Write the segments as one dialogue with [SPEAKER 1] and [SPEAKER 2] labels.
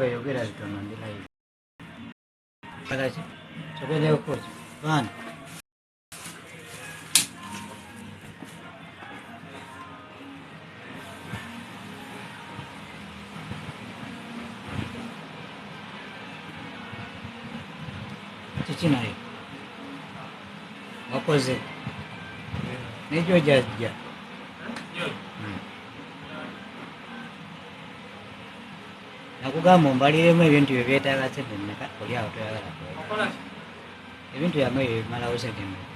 [SPEAKER 1] yogera bitono ndi live. Kalachi. Chokwenda ukochi. Bana. Chichinayo. Wakoze. Nejo jajja. Nakugamba ombaliremu ebintu byo byetaaga sente mmeka oli awo toyagala kukola ebintu byamwe bimalawo sente mmeka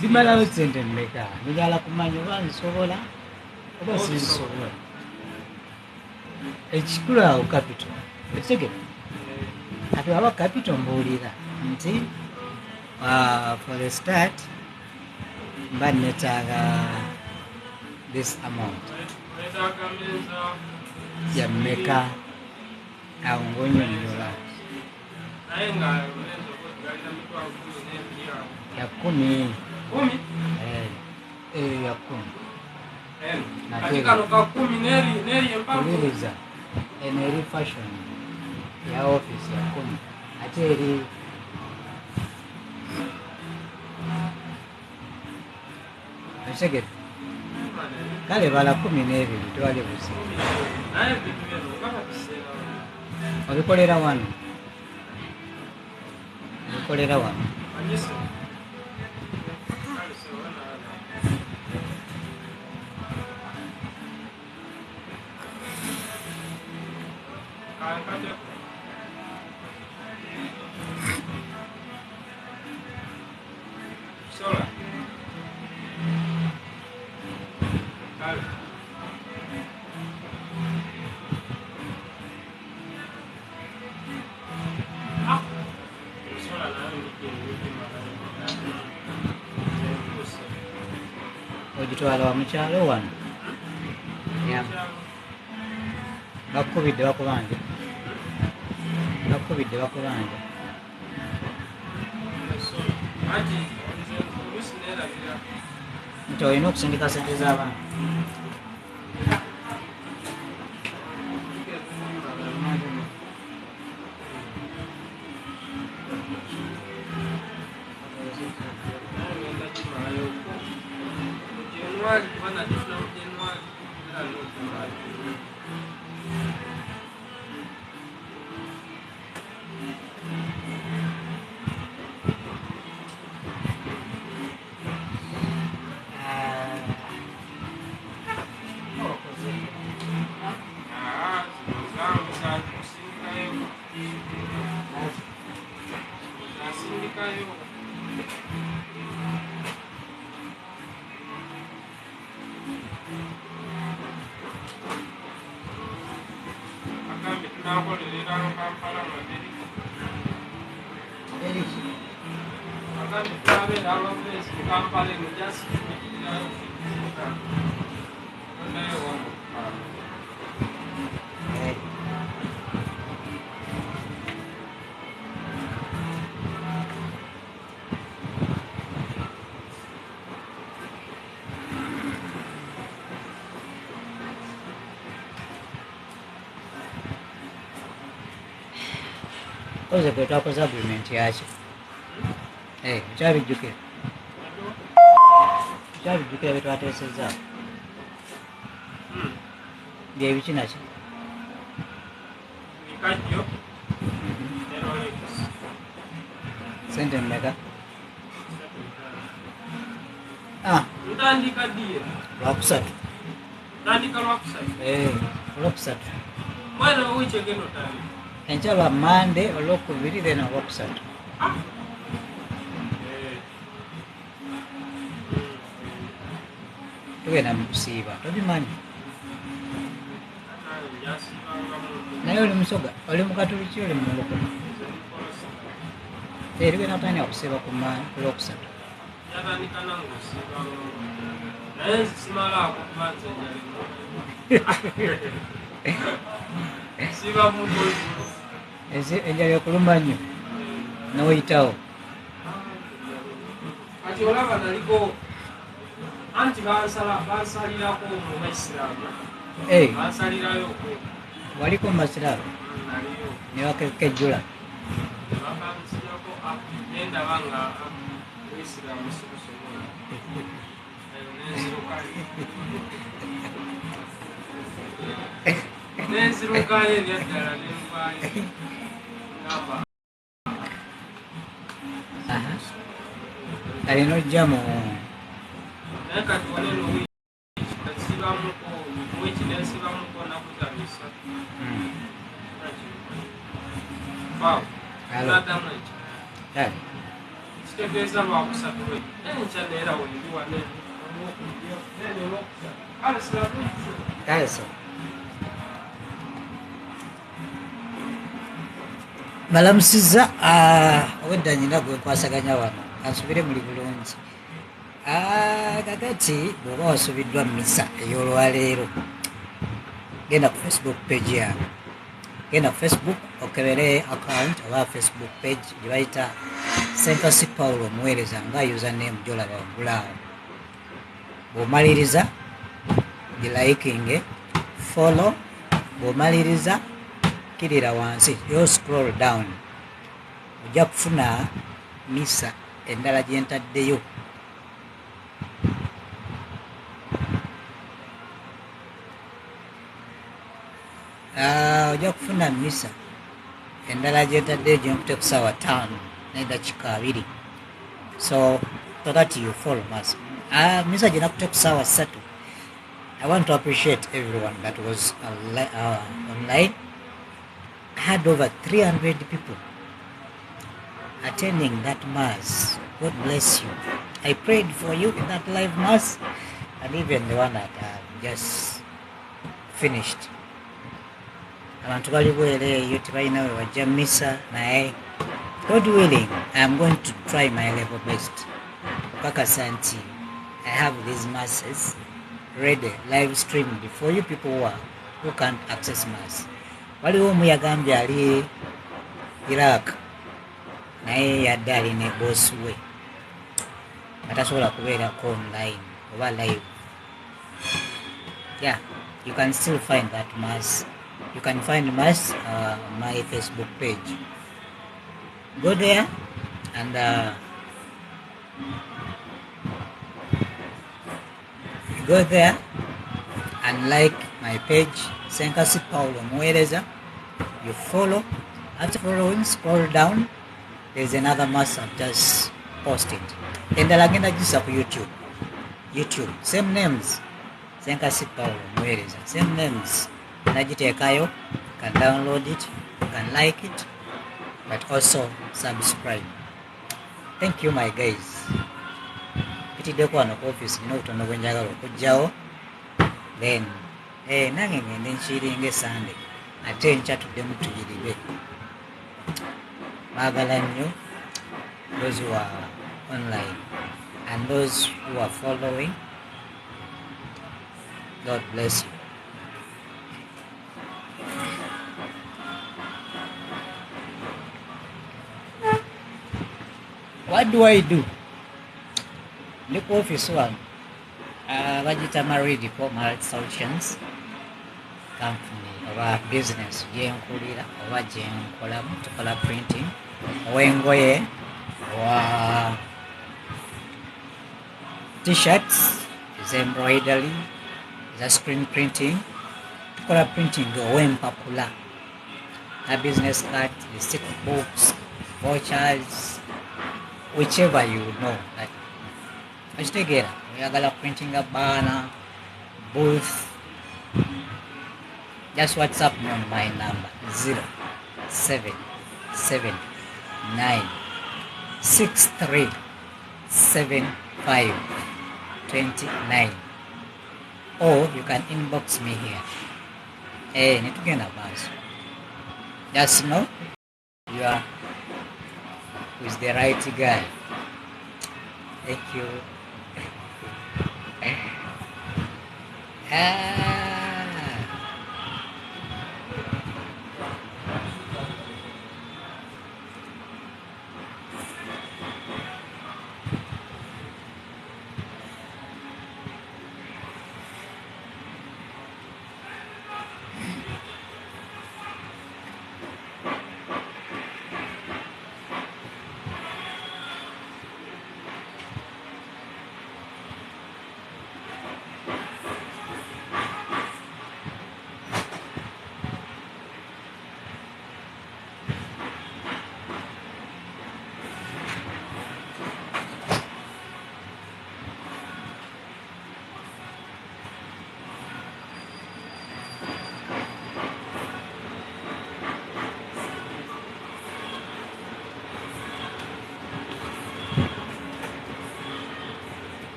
[SPEAKER 1] bimalawo sente mmeka njagala kumanya oba nsobola oba sinsobola ekikulu awo capital ekitegere ati waba capital mbuulira nti for the start mba netaaga this amount ya mmeka awo ng'onyonnyola ya 10 ya 10 kuliriza eno eri fashion ya office ya 10 ate eri Seged. Kale bala 12 twali busi. Obikolera wano. Obikolera wano. Ogitwala wa mukyalo wano bakubidde bakubanja nti olina okusindika sente z'abantu Oze kwe twakoze agreement yakyo kyabijjukira bye twateesezza byebiki nakyo sente mmeka lwakusatu olwokusatu enkya Monday olwokubiri then olwokusatu tugenda mu kusiiba tobimanyi naye oli musoga oli mukatuliki oli mumulokole erigenda kutandika kusiiba ku lwokusatu enjala ekuluma nnyo noweyitawo
[SPEAKER 2] anti bansalirako mu baisiraamu bansalirayo
[SPEAKER 1] waliko masiraamu newakekejjula
[SPEAKER 2] bakamusirako nendaba nga buisiraamu sibusobola nenzirukayo eryaddala nenvayo ngamba
[SPEAKER 1] kale nojja mu
[SPEAKER 2] naye kati waneno sibamuko wiki nensibamuko nakutamisa nadamu ekyo kitegeeza lwakusatu lwe enkya neera wendi wane
[SPEAKER 1] kaleso balamusiza obwedda nyina gwe nkwasaganya wano kansubire muli bulungi kakati bw'oba wasubiddwa misa ey'olwaleero genda ku Facebook page yange genda ku Facebook okebere account oba Facebook page gye bayita Ssenkasi Paulo Omuweereza nga username gyolaba waggulaawo bw'omaliriza gilaikinge follow bw'omaliriza kirira wansi yo scroll down ojja kufuna misa endala gye ntaddeyo ojja kufuna misa endala gye ntaddeyo gye nkute ku ssaawa 5 n'eddakiika 2 so kakati you follow mass misa gye nakute ku ssaawa 3 I want to appreciate everyone that was online. I had over 300 people attending that mass. God bless you. I prayed for you in that live mass and even the one that just finished. Abantu bali bwereeyo tebalina we wajja misa naye God willing I am going to try my level best okakasa nti I have these masses ready live stream before you people who can't access mass. Waliwo omu yagambye ali Iraq naye yadde ali ne boss we atasobola kubeerako online oba live. Yeah, you can still find that mass. You can find mass on my Facebook page. Go there and go there and like my page Ssenkasi Paulo Omuweereza. You follow. After following, scroll down. There's another mass I've just posted. Endala genda gisa ku YouTube. Same names. Ssenkasi Paulo Omuweereza. Same names. Nagiteekayo. You can download it. You can like it. But also subscribe. Thank you my guys. Pitiddeko wano ku office nina obutono bwe njagala okugjawo. Then nange ngende nkiringa esande ate nkyatuddemu tuyiribe. Baagala nnyo those who are online and those who are following. God bless you. What do I do? Ndi ku office wano bagita Married Formal Solutions company oba business gyenkulira oba gyenkolamu. Tukola printing ow'engoye owa t-shirts, is embroidery, is a screen printing. Tukola printing ow'empapula, a business card, receipt books, vouchers, whichever you know that okitegeera oyagala printing a banner, booth, just WhatsApp me on my number 0779637529 or you can inbox me here. Nitugenda maaso. Just know you are with the right guy. Thank you.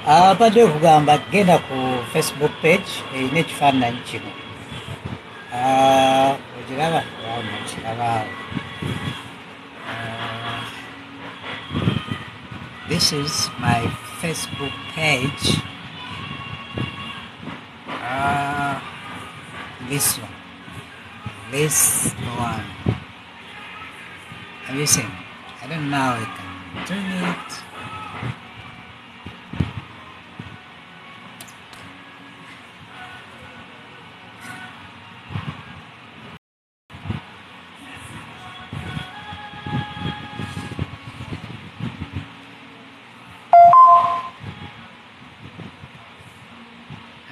[SPEAKER 1] Abadde okugamba genda ku Facebook page erina ekifaananyi kino. Ogiraba? Okiraba. This is my Facebook page. This one. This one. Have you seen? I don't know how I can do it.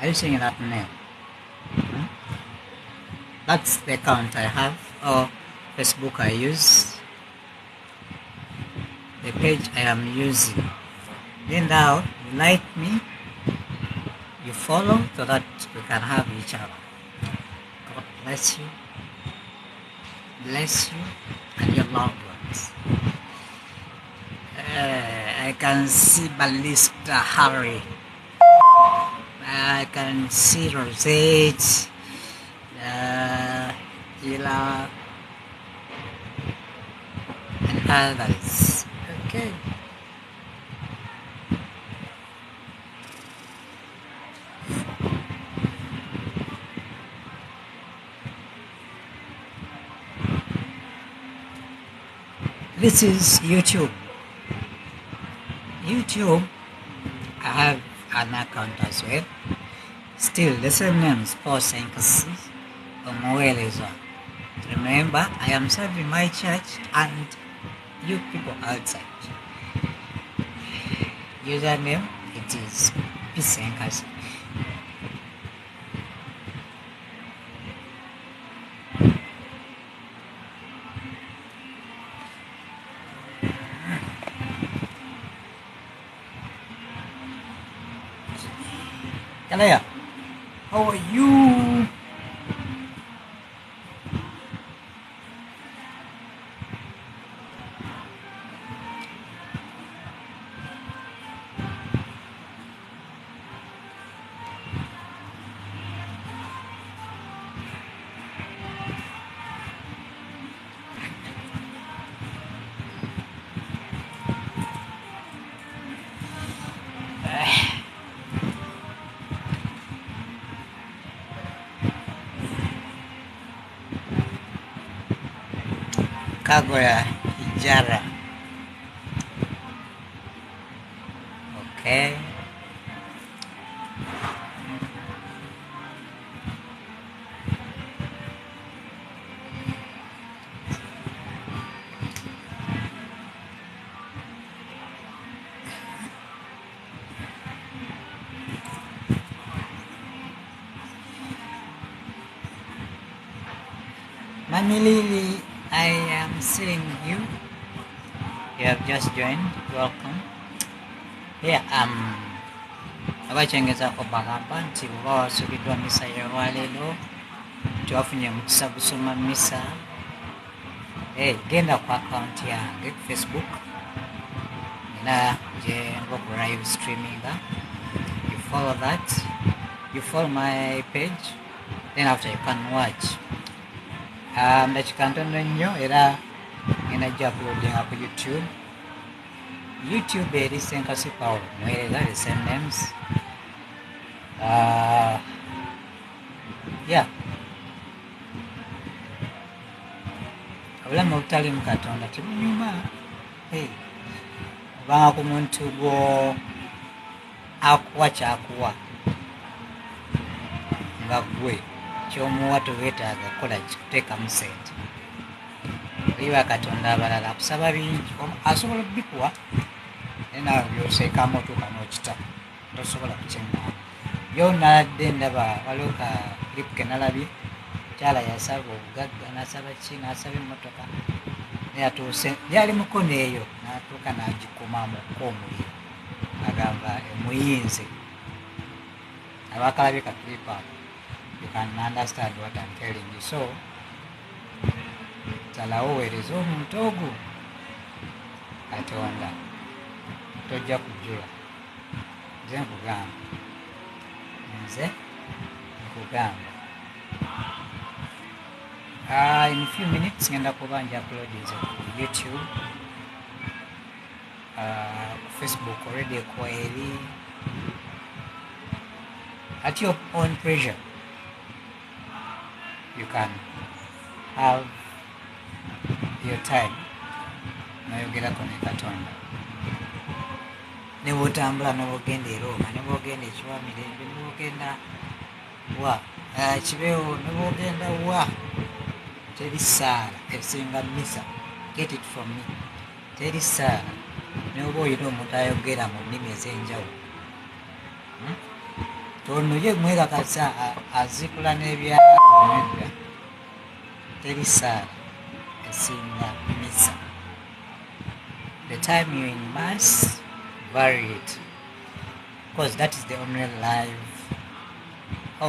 [SPEAKER 1] Are you seeing that now? That's the account I have, or Facebook I use. The page I am using. Then now, you like me, you follow so that we can have each other. God bless you. Bless you and your loved ones. I can see Ballista Harry. I can see Rosette, Ila, and others. Okay. This is YouTube. YouTube, I have an account as well. Still, the same name is Ssenkasi, Omuweereza. Remember, I am serving my church and you people outside. Username, it is Ssenkasi. Kalaya, how are you? Kagoya Ijara. Okay. Mami Lily, I am seeing you. You have just joined. Welcome. Here abachengeza kubagamba nti oba wasubiddwa misa y'olwaleero nti wafunye mukisa gusoma misa. Genda ku akaunti yange ku Facebook nina gye ngoku live streaming. You follow that. You follow my page. Then after you can watch. Ndakika ntono nnyo era ngenda gya uploadinga ku YouTube. YouTube eri Ssenkasi Paulo Omuweereza, the same names. Yeah. Obulamu obutalimu Katonda tebunyuma. Obanga ku muntu gwo akuwa kyakuwa nga gwe kyomuwa toweetaaga kukola kikuteekamu sente. Oliba Katonda abalala akusaba bingi, asobola okubikuwa naye naawe byoseekamu otuuka n'okita tosobola kukyengana. Byonadde ndaba waliwo ka clip ke nalabye, mukyala yasaba obugagga n'asaba ki n'asaba emmotoka naye atuuse yali mukono eyo n'atuuka n'agikumamuko omuliro agamba emuyinze. Abakalabye ka clip ako, you can understand what I'm telling you. So salawo weereza omuntu ogwo Katonda tojja kujjula. nze nkugamba in a few minutes ngenda kuba nja uploadinze ku YouTube, Facebook already ekweri. At your own pressure you can have your time noyogerako ne Katonda, ne bwotambula nobwogenda e Roma, ne bwogenda ekiwamirembe, ne bwogenda wa kibeewo, ne bwogenda wa, teri ssaala esinga misa. Get it from me, teri ssaala ne oba oyina omuntu ayogera mu nnimi ez'enjawulo, tono ye mwekakasa azikula n'ebyamwedda, teri ssaala esinga misa. The time you're in mass, vary it, because that is the only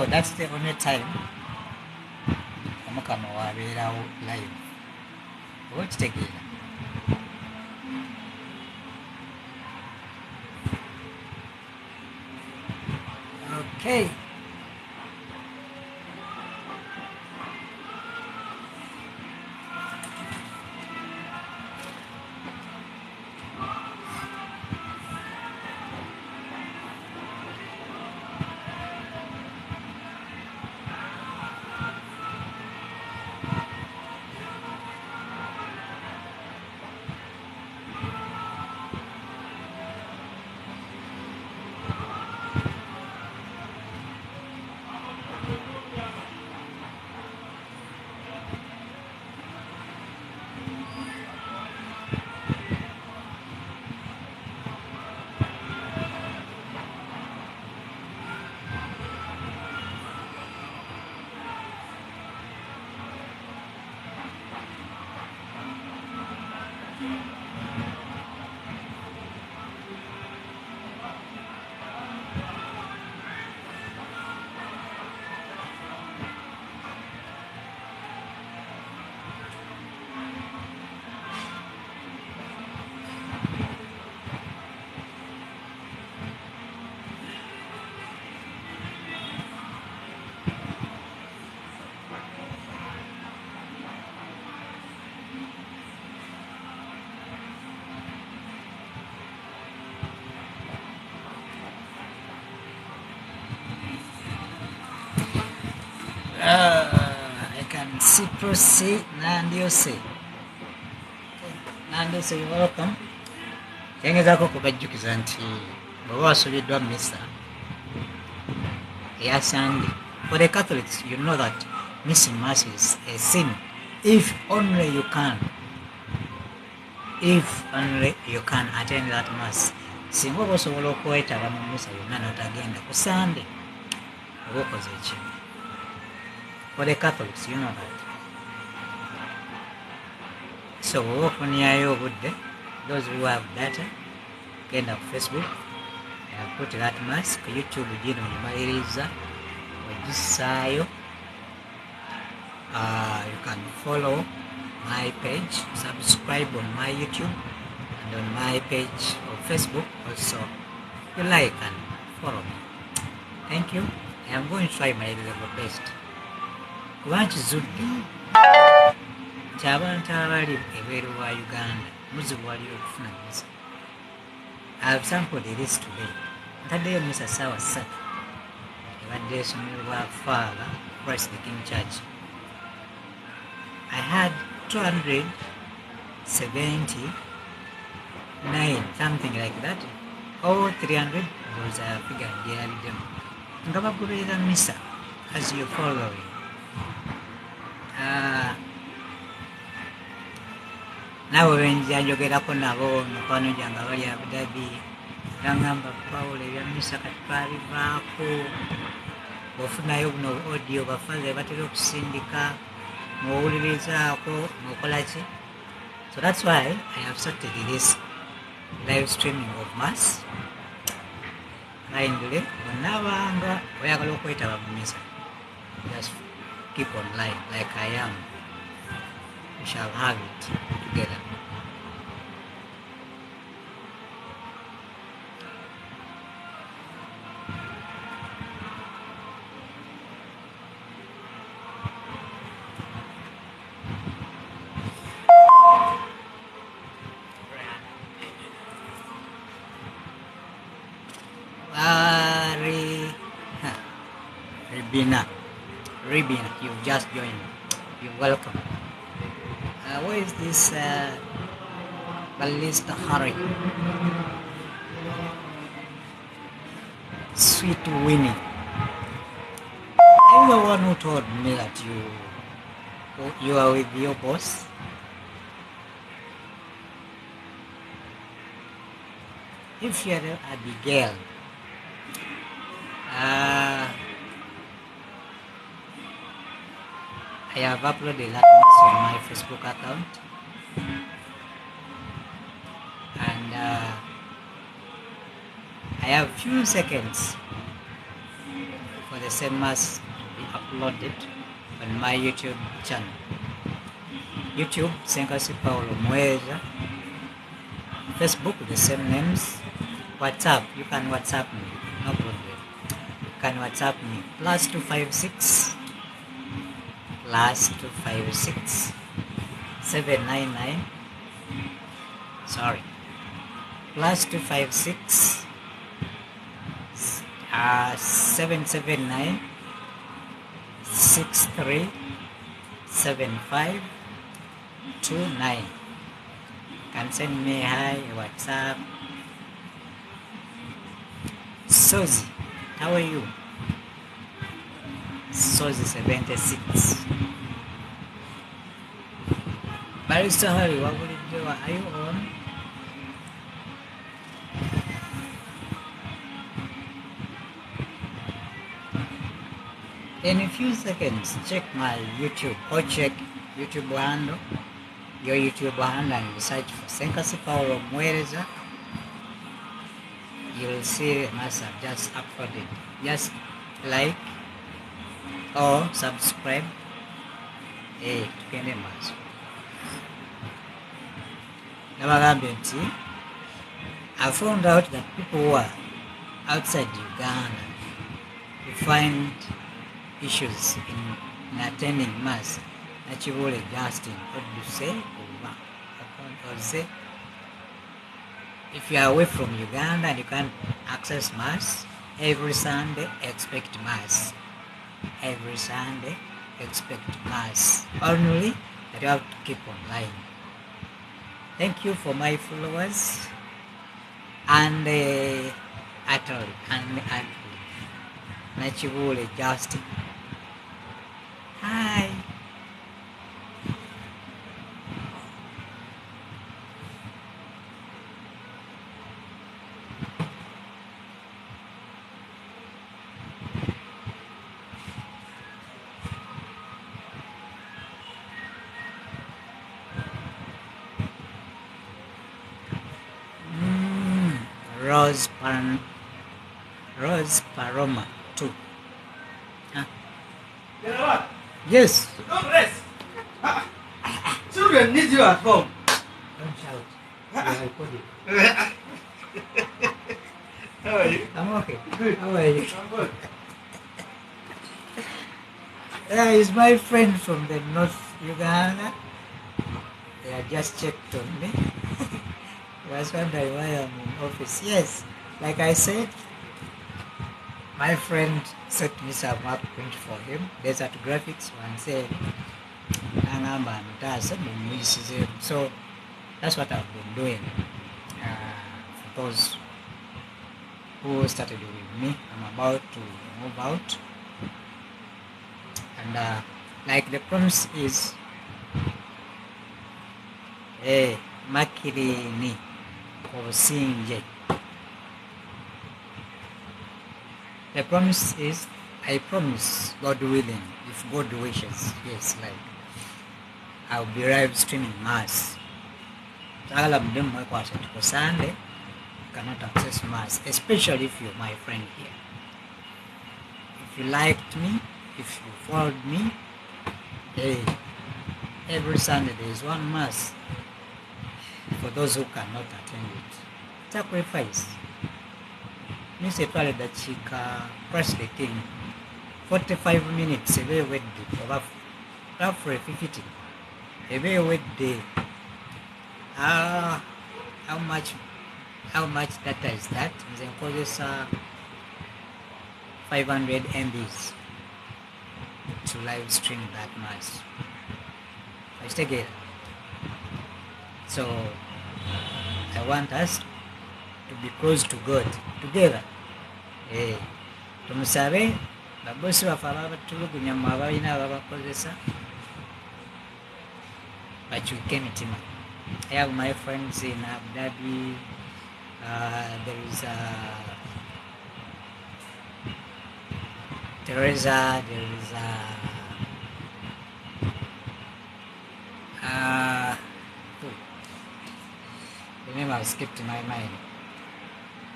[SPEAKER 1] that's the only time omukama wabeerawo live. Oba okitegeera? Okay. I can see proceed. Nandiose, you're welcome. Kyengezaako kubajjukiza nti bw'oba wasubiddwa misa eya Sunday, for the Catholics, you know that missing mass is a sin. If only you can attend that mass. Singa oba osobola okwetaba mu misa yonna n'otagenda ku Sunday, oba okoze ki? For the Catholics, you know that. So we'll open your obudde. Those who have data, get on Facebook and put that mask. YouTube, Omuweereza, Ogisaayo. You can follow my page, subscribe on my YouTube and on my page of Facebook also. You like and follow me. Thank you. I am going to try my level best. Kuba nkizudde nti abantu abali ebweru wa Uganda muzibu wali okufuna misa. I have sampled the list today. Ntaddeyo misa ssaawa 3 ebadde esomebwa Father Christ the King Church. I had 279, something like that, or 300 was a figure gyeyaliddemu nga bagoberera misa as you following. Nabo benjja njogerako nabo mukwano gyange abali Abu Dhabi gangamba Pawulo ebya misa kati twabivaako, bw'ofunayo buno audio bafaze batera okusindika muwulirizaako mukola ki. So that's why I have started this live streaming of mass. Kindly bonna abanga oyagala okwetaba mu misa, just keep online like I am. We shall have it together. Ribina. Ribina, you've just joined. You're welcome. Where is this Ballista Harry? Sweet Winnie. I'm the one who told me that you are with your boss. If you're Abigail, I have uploaded that on my Facebook account, and I have few seconds for the same mass to be uploaded on my YouTube channel. YouTube, Ssenkasi Omuweereza. Facebook, the same names. WhatsApp, you can WhatsApp me, no problem. You can WhatsApp me, +256 799 +256 779 637529. Can send me hi WhatsApp. Sozi, how are you? Sozi 76. Barista Harry, what will you do? Are you on? In a few seconds, check my YouTube or check YouTube handle, your YouTube handle, and search for Ssenkasi Omuweereza. You will see mass have just uploaded. Just like or subscribe. Tukende maso. I found out that people who are outside Uganda who find issues in attending mass. Nachibule Justin, what do you say? Or say, if you are away from Uganda and you can't access mass, every Sunday expect mass. Every Sunday expect mass. Only that you have to keep online. Thank you for my followers and Atoli and Nachibule Justin. Hi. Rose Paroma 2. Huh?
[SPEAKER 2] You know what?
[SPEAKER 1] Yes.
[SPEAKER 2] Don't rest. Children need you at home.
[SPEAKER 1] Don't shout. Yeah, I put it.
[SPEAKER 2] How are you?
[SPEAKER 1] I'm okay.
[SPEAKER 2] Good.
[SPEAKER 1] How are you?
[SPEAKER 2] I'm good.
[SPEAKER 1] He's my friend from the North Uganda. They just checked on me. He was wondering why I'm in office. Yes, like I said, my friend set me some work print for him. Desert graphics one said, so that's what I've been doing. For those who started with me, I'm about to move out. And like the promise is, Makirini Kosinje. The promise is, I promise, God willing, if God wishes, yes, like I'll be live streaming mass. Sunday, you cannot access mass, especially if you're my friend here. If you liked me, if you followed me, every Sunday there is one mass for those who cannot attend it. Sacrifice. Mr. Chika press the thing. 45 minutes away with the roughly 50. Away with the how much data is that? It causes 500 MBs. to live stream that much. Let's take it. So I want us to be close to God together. Tumusabe babosi baffe ababatulugunya mu abalina ababakozesa bakyuke emitima. I have my friends in Abu Dhabi. There is Teresa, there is the name has skipped my mind.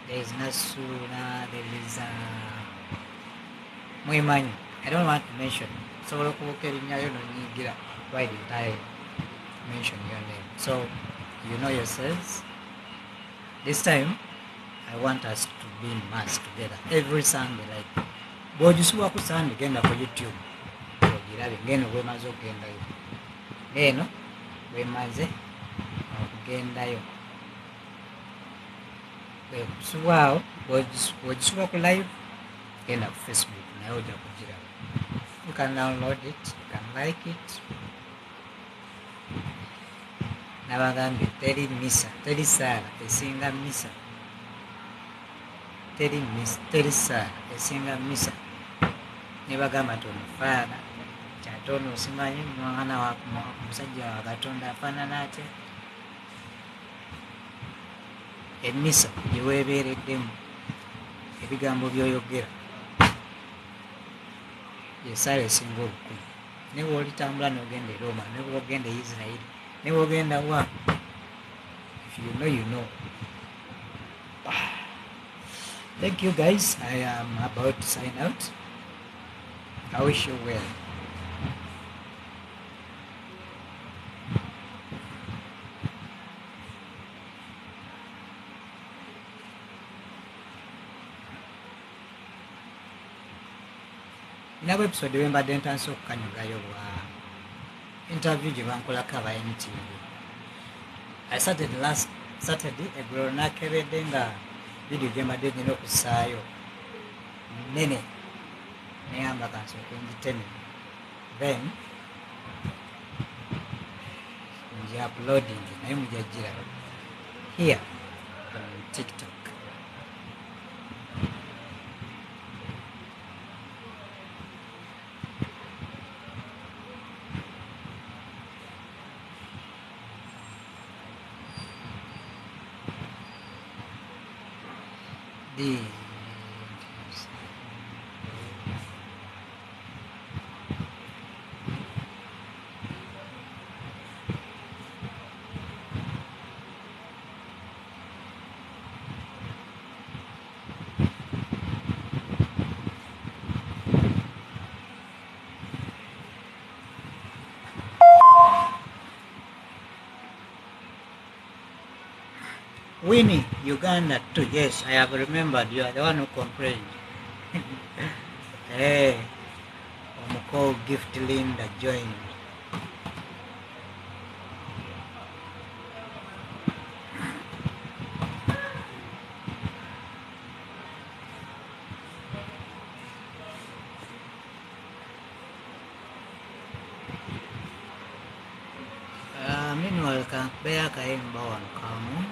[SPEAKER 1] There is Nasuna, there is Muimanyi. I don't want to mention. So why did I mention your name? So you know yourselves. This time I want us to be in mass together every Sunday. Like bw'ogisuba ku Sunday genda ku YouTube ogirabe ngeno bwemaze okugendayo eno bwemaze okugendayo bwekusubwawo bw'ogisuba ku live genda ku Facebook naye ojja kugiraba. You can download it, you can like it. Nabagambye teri misa, teri saala esinga misa, teri saala esinga misa. Nebagamba tomufaana kyatono osimanyi mwana wa musajja wa Katonda afaanana atya. Emisa gye weebeereddemu ebigambo by'oyogera yesaala esinga obukulu. Ne bw'olitambula n'ogenda e Roma, ne bw'ogenda e Israel, ne bw'ogenda wa, if you know, you know. Thank you guys. I am about to sign out. I wish you well. Nabo episode wembadde ntandise okukanyugayo bwa interview gye bankolako aba MTV. I started last Saturday eggulo nakebedde nga video gye mbadde ngenda okussaayo nene neyamba kansooke ngiteme, then ngi uploading naye mujajjira here on TikTok. Winnie, Uganda too. Yes, I have remembered. You are the one who complained. Hey, Omuko Gift Linda joined. Meanwhile, Bear came born. Come.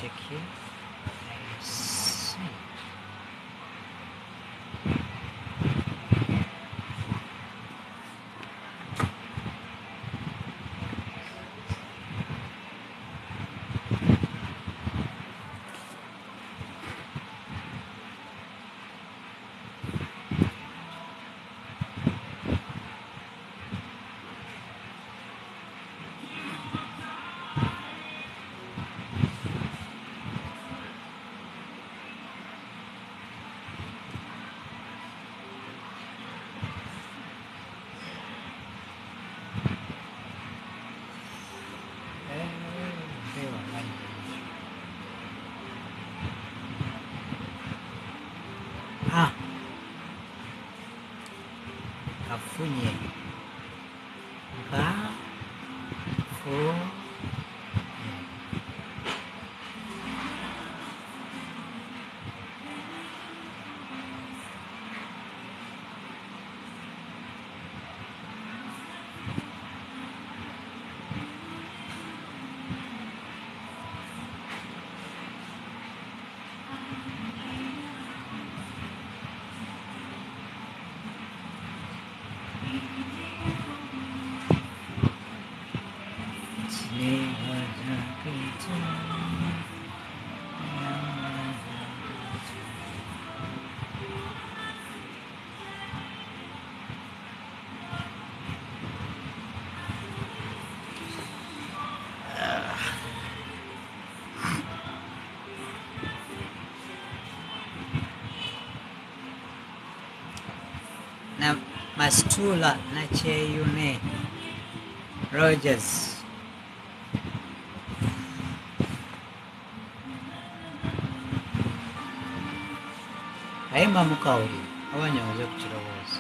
[SPEAKER 1] check here. Let's see. Kafunye Kafunye. Na Mastula na Cheyune Rogers. Kayimba mukawuli abanyonze ku kirowoozo.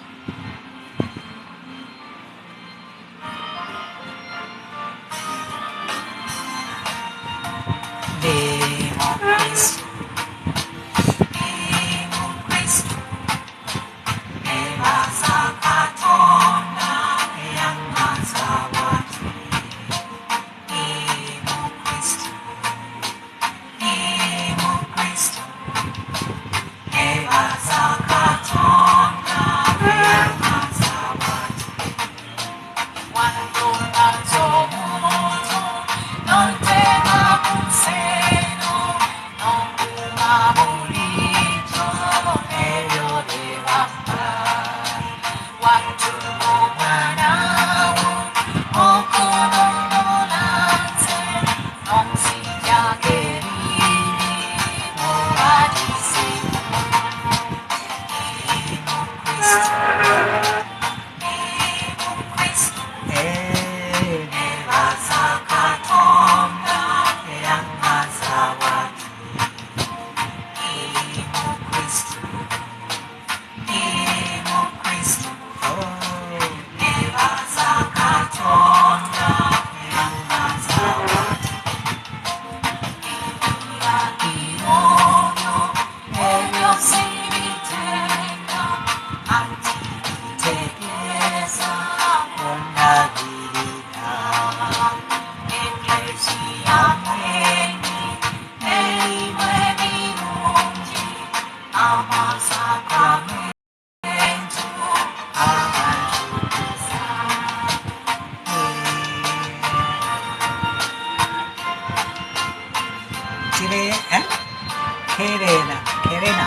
[SPEAKER 1] Kerena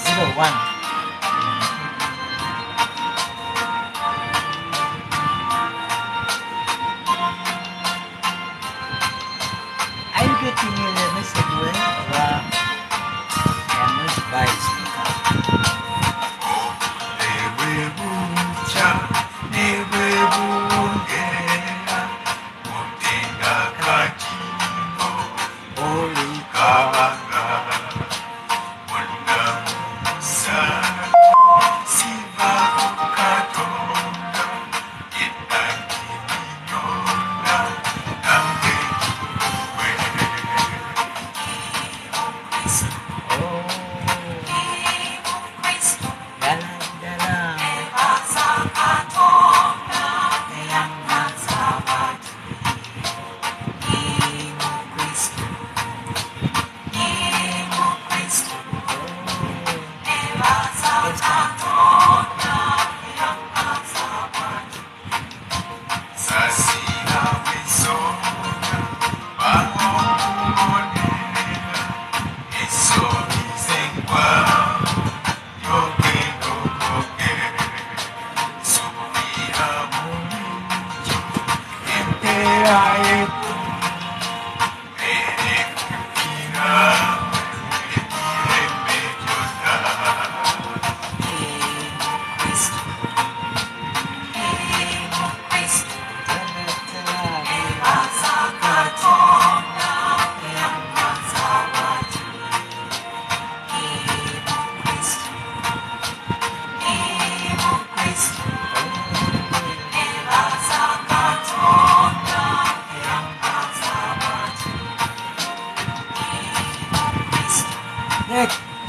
[SPEAKER 1] 01. Are you getting the message well? I must buy speaker.
[SPEAKER 3] Sa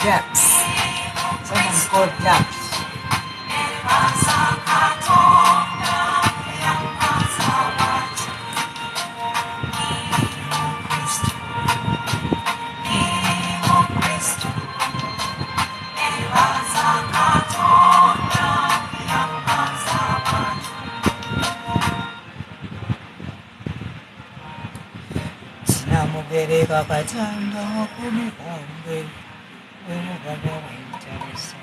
[SPEAKER 1] Jax. Someone called Jax. Omuweereza kacanga okumugambe omugabo w'entalisa.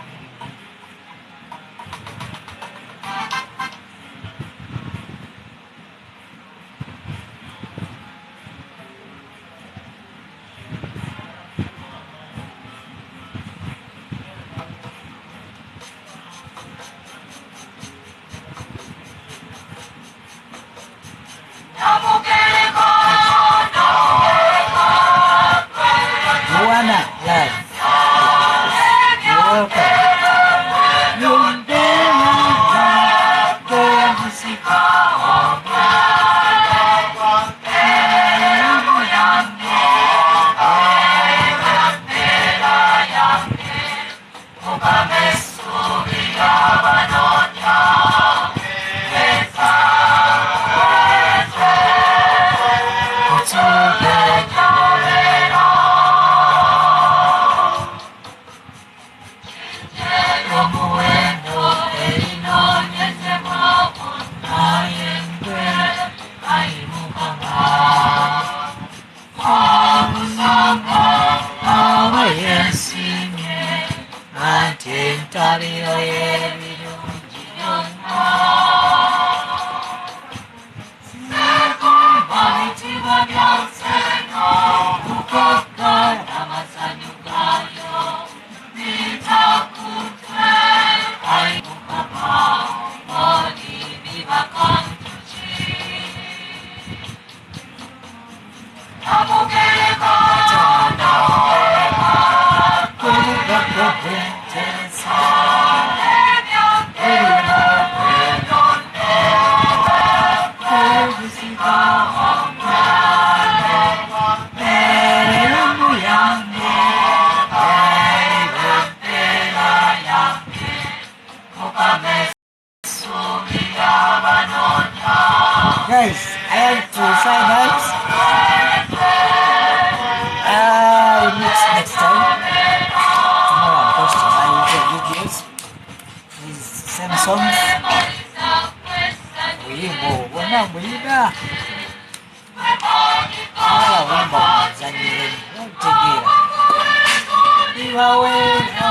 [SPEAKER 1] Juana, love. You're welcome. Guys, I have to sign out. Next time. Tomorrow I'm posting my usual videos. These same songs. Wimbo, wana mwida. Wimbo mzanyire. Tegira. Iwa wena.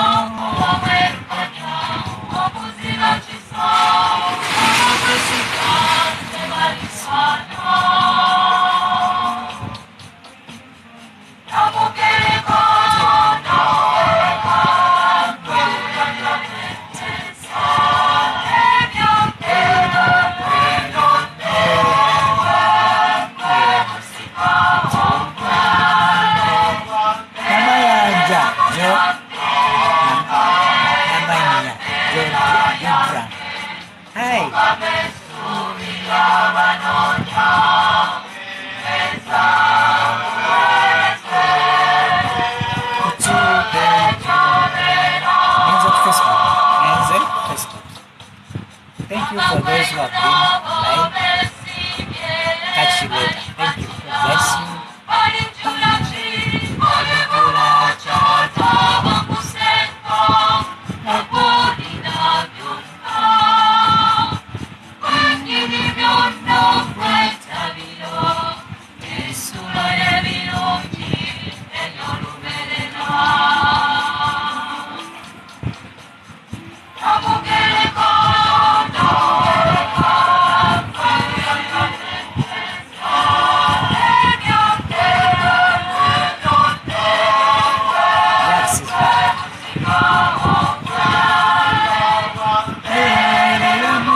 [SPEAKER 1] Hey. Facebook. Thank you for those who have been live. Catch you later. Thank you. God bless you.